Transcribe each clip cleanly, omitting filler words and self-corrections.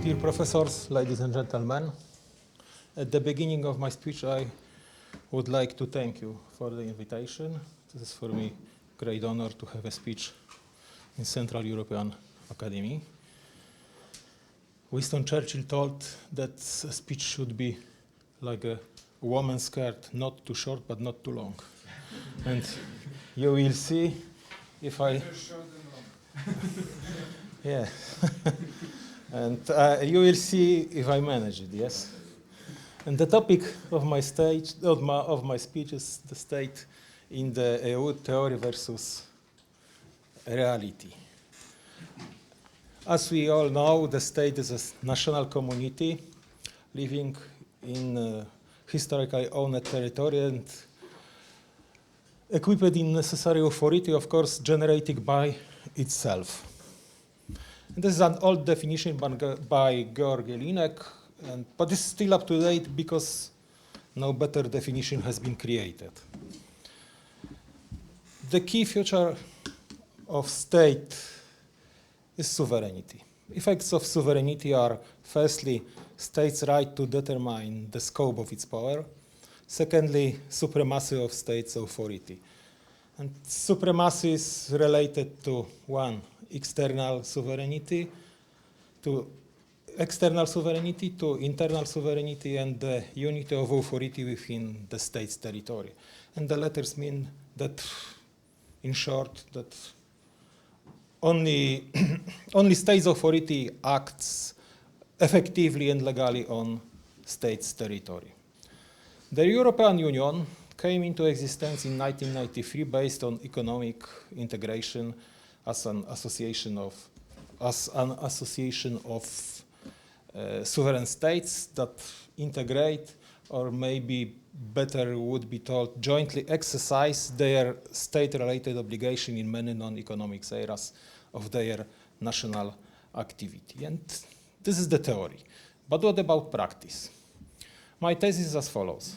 Dear professors, ladies and gentlemen, at the beginning of my speech, I would like to thank you for the invitation. This is for me a great honor to have a speech in Central European Academy. Winston Churchill told that a speech should be like a woman's skirt, not too short but not too long. And you will see if I... Yeah. And you will see if I manage it, yes? And the topic of my speech is the state in the EU, theory versus reality. As we all know, the state is a national community living in historically owned territory and equipped in necessary authority, of course, generated by itself. And this is an old definition by Georg Jelinek, but it's still up to date because no better definition has been created. The key feature of state is sovereignty. Effects of sovereignty are, firstly, state's right to determine the scope of its power. Secondly, supremacy of state's authority. And supremacy is related to, one, external sovereignty, to internal sovereignty, and the unity of authority within the state's territory. And the letters mean that, in short, that only state's authority acts effectively and legally on state's territory. The European Union came into existence in 1993 based on economic integration as an association of sovereign states that integrate, or maybe better would be told, jointly exercise their state-related obligation in many non-economic areas of their national activity. And this is the theory. But what about practice? My thesis is as follows.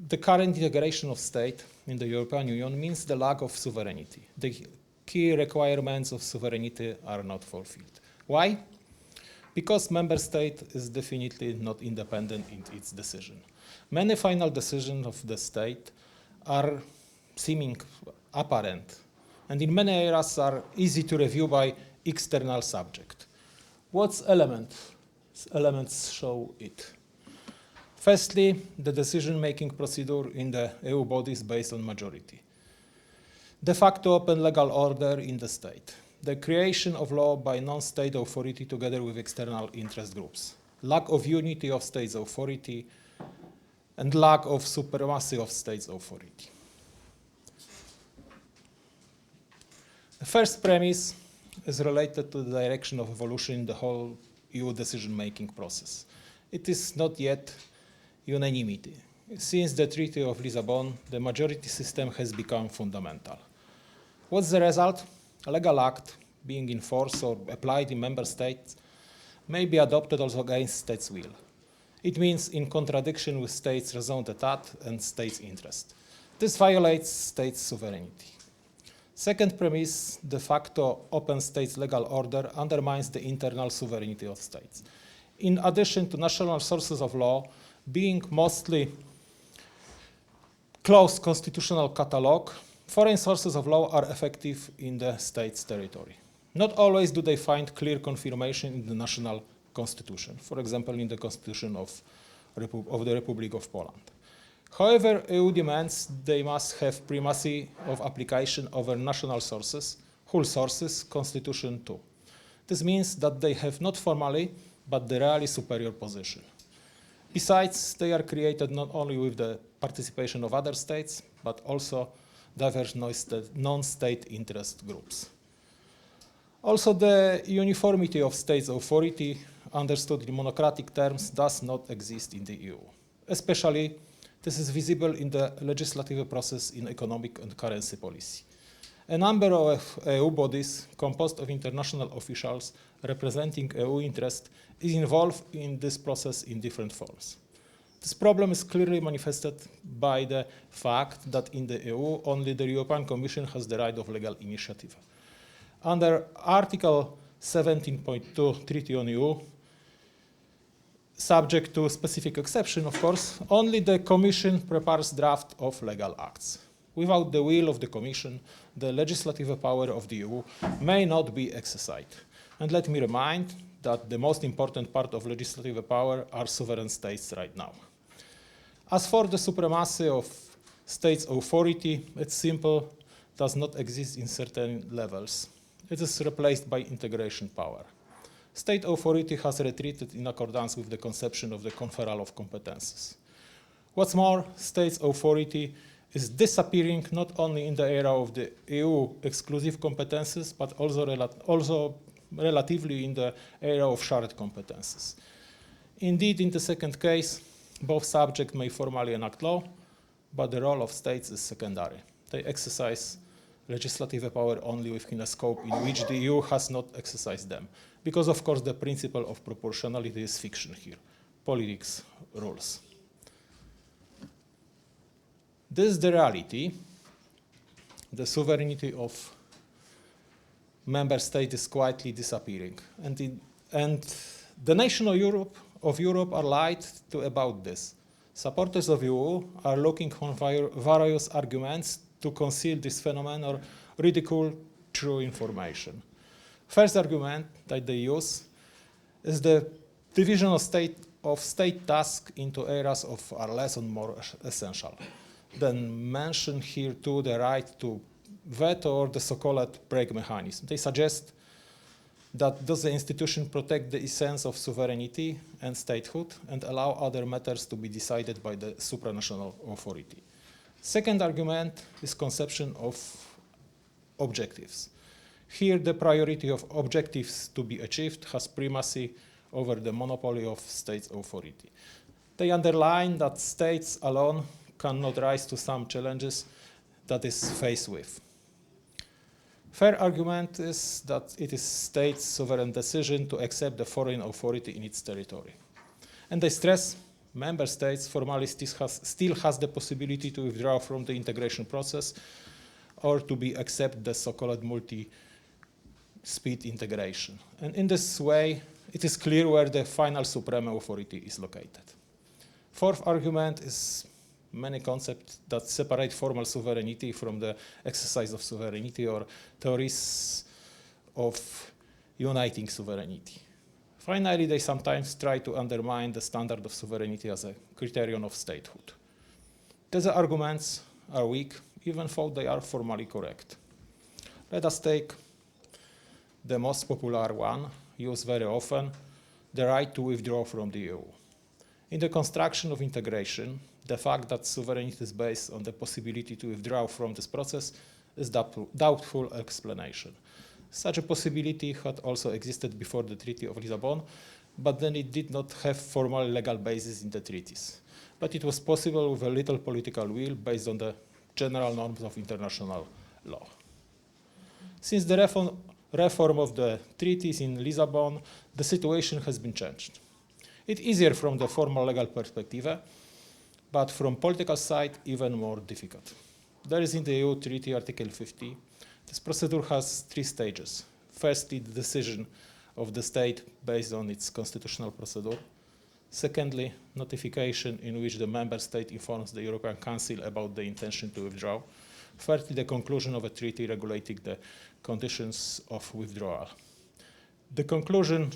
The current integration of state in the European Union means the lack of sovereignty. The key requirements of sovereignty are not fulfilled. Why? Because member state is definitely not independent in its decision. Many final decisions of the state are seeming apparent, and in many areas are easy to review by external subject. What elements show it? Firstly, the decision-making procedure in the EU bodies based on majority. De facto open legal order in the state. The creation of law by non-state authority together with external interest groups. Lack of unity of state's authority and lack of supremacy of state's authority. The first premise is related to the direction of evolution in the whole EU decision-making process. It is not yet unanimity. Since the Treaty of Lisbon, the majority system has become fundamental. What's the result? A legal act being in force or applied in member states may be adopted also against state's will. It means in contradiction with state's raison d'etat and state's interest. This violates state's sovereignty. Second premise, de facto open state's legal order undermines the internal sovereignty of states. In addition to national sources of law being mostly closed constitutional catalog, foreign sources of law are effective in the state's territory. Not always do they find clear confirmation in the national constitution, for example, in the constitution of the Republic of Poland. However, EU demands they must have primacy of application over national sources, whole sources, constitution too. This means that they have not formally, but the really superior position. Besides, they are created not only with the participation of other states, but also diverse non-state interest groups. Also, the uniformity of states' authority, understood in monocratic terms, does not exist in the EU. Especially, this is visible in the legislative process in economic and currency policy. A number of EU bodies composed of international officials representing EU interest is involved in this process in different forms. This problem is clearly manifested by the fact that in the EU, only the European Commission has the right of legal initiative. Under Article 17.2 Treaty on EU, subject to specific exception, of course, only the Commission prepares draft of legal acts. Without the will of the Commission, the legislative power of the EU may not be exercised. And let me remind that the most important part of legislative power are sovereign states right now. As for the supremacy of states' authority, it's simple, does not exist in certain levels. It is replaced by integration power. State authority has retreated in accordance with the conception of the conferral of competences. What's more, state's authority is disappearing not only in the era of the EU exclusive competences, but also relatively in the era of shared competences. Indeed, in the second case, both subjects may formally enact law, but the role of states is secondary. They exercise legislative power only within a scope in which the EU has not exercised them. Because, of course, the principle of proportionality is fiction here. Politics rules. This is the reality. The sovereignty of member states is quietly disappearing. And the nations of Europe are lied to about this. Supporters of EU are looking for various arguments to conceal this phenomenon or ridicule true information. First argument that they use is the division of state tasks into areas of are less and more essential. Then mention here too the right to veto or the so-called brake mechanism. They suggest that does the institution protect the essence of sovereignty and statehood and allow other matters to be decided by the supranational authority. Second argument is conception of objectives. Here the priority of objectives to be achieved has primacy over the monopoly of states' authority. They underline that states alone cannot rise to some challenges that is faced with. Third argument is that it is states' sovereign decision to accept the foreign authority in its territory. And they stress member states formally still has the possibility to withdraw from the integration process or to be accept the so-called multi-speed integration. And in this way, it is clear where the final supreme authority is located. Fourth argument is many concepts that separate formal sovereignty from the exercise of sovereignty or theories of uniting sovereignty. Finally, they sometimes try to undermine the standard of sovereignty as a criterion of statehood. These arguments are weak, even though they are formally correct. Let us take the most popular one, used very often, the right to withdraw from the EU. In the construction of integration, the fact that sovereignty is based on the possibility to withdraw from this process is doubtful explanation. Such a possibility had also existed before the Treaty of Lisbon, but then it did not have formal legal basis in the treaties. But it was possible with a little political will based on the general norms of international law. Since the reform of the treaties in Lisbon, the situation has been changed. It's easier from the formal legal perspective, but from political side, even more difficult. There is in the EU Treaty Article 50. This procedure has three stages. Firstly, the decision of the state based on its constitutional procedure. Secondly, notification in which the member state informs the European Council about the intention to withdraw. Thirdly, the conclusion of a treaty regulating the conditions of withdrawal. The conclusion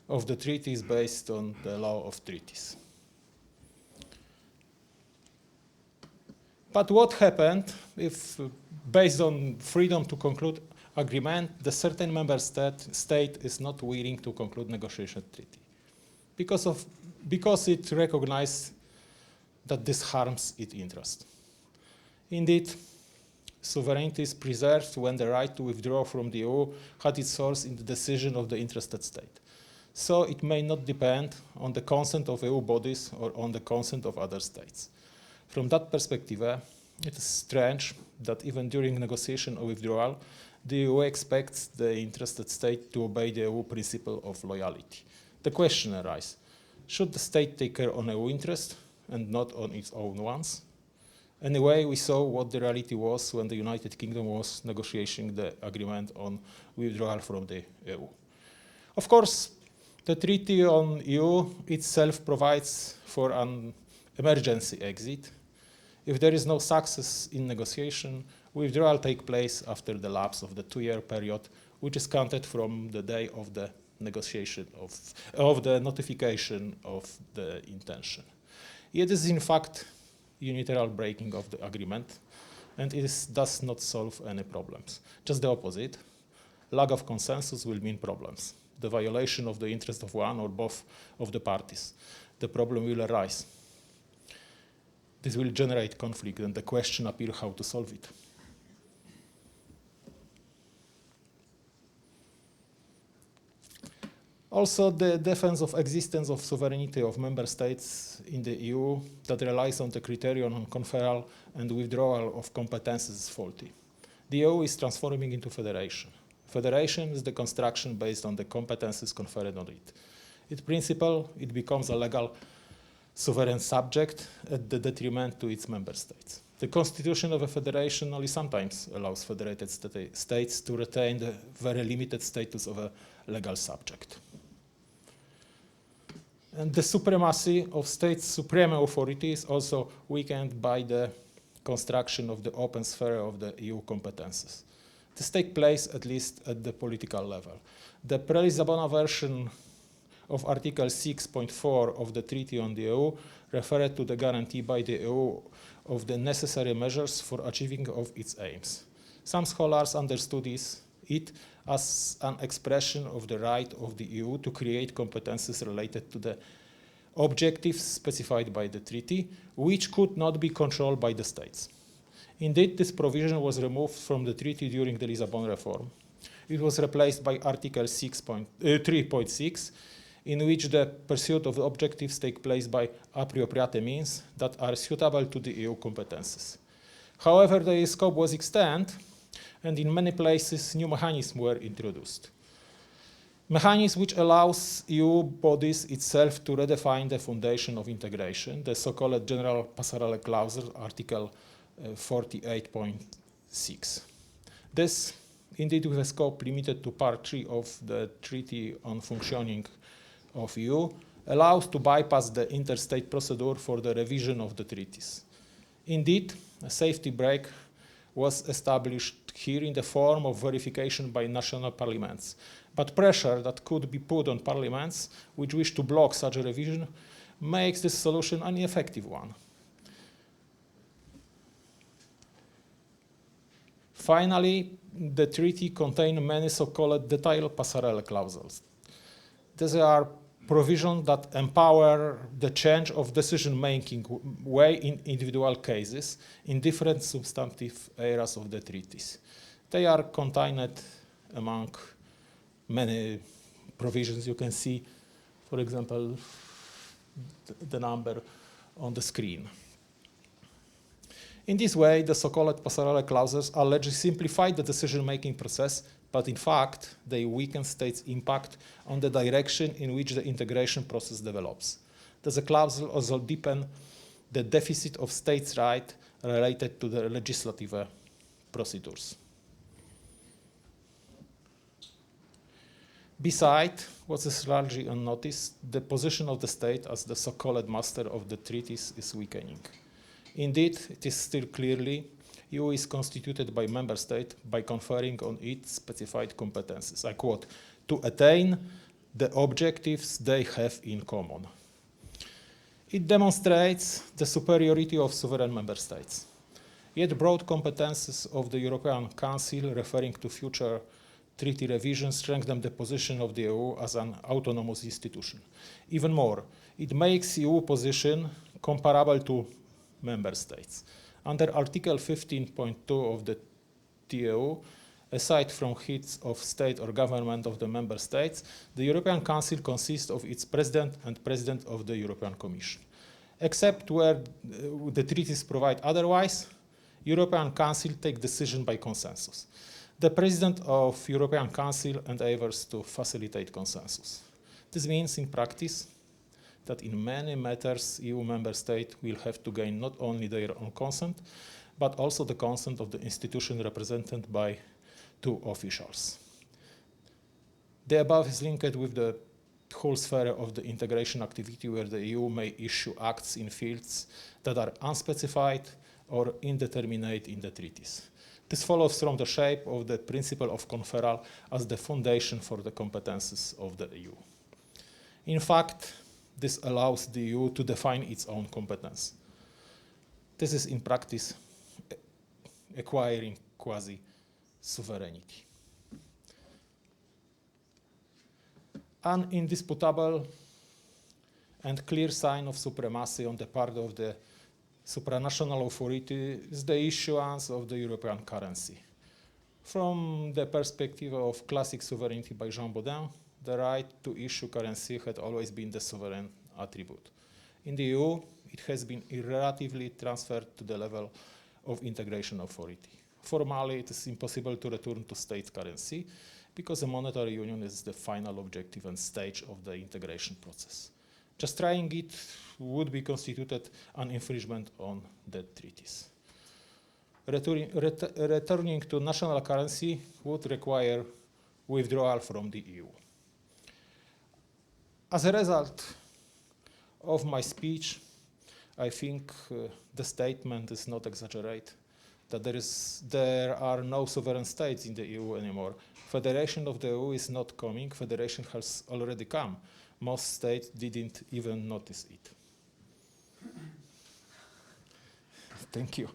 of the treaty is based on the law of treaties. But what happened if, based on freedom to conclude agreement, the certain member state is not willing to conclude negotiation treaty? Because it recognized that this harms its interest. Indeed, sovereignty is preserved when the right to withdraw from the EU had its source in the decision of the interested state. So it may not depend on the consent of EU bodies or on the consent of other states. From that perspective, it is strange that even during negotiation or withdrawal, the EU expects the interested state to obey the EU principle of loyalty. The question arises, should the state take care on EU interest and not on its own ones? Anyway, we saw what the reality was when the United Kingdom was negotiating the agreement on withdrawal from the EU. Of course, the Treaty on EU itself provides for an emergency exit. If there is no success in negotiation, withdrawal takes place after the lapse of the 2-year period, which is counted from the day of the negotiation of the notification of the intention. It is in fact unilateral breaking of the agreement, and it does not solve any problems. Just the opposite. Lack of consensus will mean problems. The violation of the interest of one or both of the parties. The problem will arise. This will generate conflict, and the question appears how to solve it. Also, the defense of existence of sovereignty of member states in the EU that relies on the criterion on conferral and withdrawal of competences is faulty. The EU is transforming into federation. Federation is the construction based on the competences conferred on it. In principle, it becomes a legal sovereign subject at the detriment to its member states. The constitution of a federation only sometimes allows federated states to retain the very limited status of a legal subject. And the supremacy of state supreme authority is also weakened by the construction of the open sphere of the EU competences. This takes place at least at the political level. The pre-Lisbona version of Article 6.4 of the Treaty on the EU referred to the guarantee by the EU of the necessary measures for achieving of its aims. Some scholars understood it as an expression of the right of the EU to create competences related to the objectives specified by the treaty, which could not be controlled by the states. Indeed, this provision was removed from the treaty during the Lisbon reform. It was replaced by Article 3.6, in which the pursuit of the objectives take place by appropriate means that are suitable to the EU competences. However, the scope was extended, and in many places new mechanisms were introduced. Mechanism which allows EU bodies itself to redefine the foundation of integration, the so-called General Passerelle Clause, Article 48.6. This, indeed with a scope limited to Part 3 of the Treaty on Functioning of EU, allows to bypass the interstate procedure for the revision of the treaties. Indeed, a safety brake was established here in the form of verification by national parliaments. But pressure that could be put on parliaments which wish to block such a revision makes this solution an ineffective one. Finally, the treaty contains many so-called detailed passerelle clauses. These are provisions that empower the change of decision-making way in individual cases in different substantive areas of the treaties. They are contained among many provisions. You can see, for example, the number on the screen. In this way, the so-called passerelle clauses allegedly simplify the decision-making process, but in fact, they weaken states' impact on the direction in which the integration process develops. The clause also deepen the deficit of states' rights related to the legislative procedures. Besides, what is largely unnoticed, the position of the state as the so-called master of the treaties is weakening. Indeed, it is still clearly EU is constituted by member state by conferring on it specified competences. I quote, to attain the objectives they have in common. It demonstrates the superiority of sovereign member states. Yet broad competences of the European Council referring to future treaty revision strengthen the position of the EU as an autonomous institution. Even more, it makes EU position comparable to member states. Under Article 15.2 of the TEU, aside from heads of state or government of the member states, the European Council consists of its president and president of the European Commission. Except where the treaties provide otherwise, European Council takes decision by consensus. The president of European Council endeavors to facilitate consensus. This means, in practice, that in many matters EU member states will have to gain not only their own consent, but also the consent of the institution represented by two officials. The above is linked with the whole sphere of the integration activity, where the EU may issue acts in fields that are unspecified or indeterminate in the treaties. This follows from the shape of the principle of conferral as the foundation for the competences of the EU. In fact, this allows the EU to define its own competence. This is in practice acquiring quasi-sovereignty. An indisputable and clear sign of supremacy on the part of the supranational authority is the issuance of the European currency. From the perspective of classic sovereignty by Jean Baudin, the right to issue currency had always been the sovereign attribute. In the EU, it has been irrelatively transferred to the level of integration authority. Formally, it is impossible to return to state currency because the monetary union is the final objective and stage of the integration process. Just trying it would be constituted an infringement on the treaties. Returning to national currency would require withdrawal from the EU. As a result of my speech, I think the statement is not exaggerated, that there are no sovereign states in the EU anymore. Federation of the EU is not coming, federation has already come. Most states didn't even notice it. Thank you.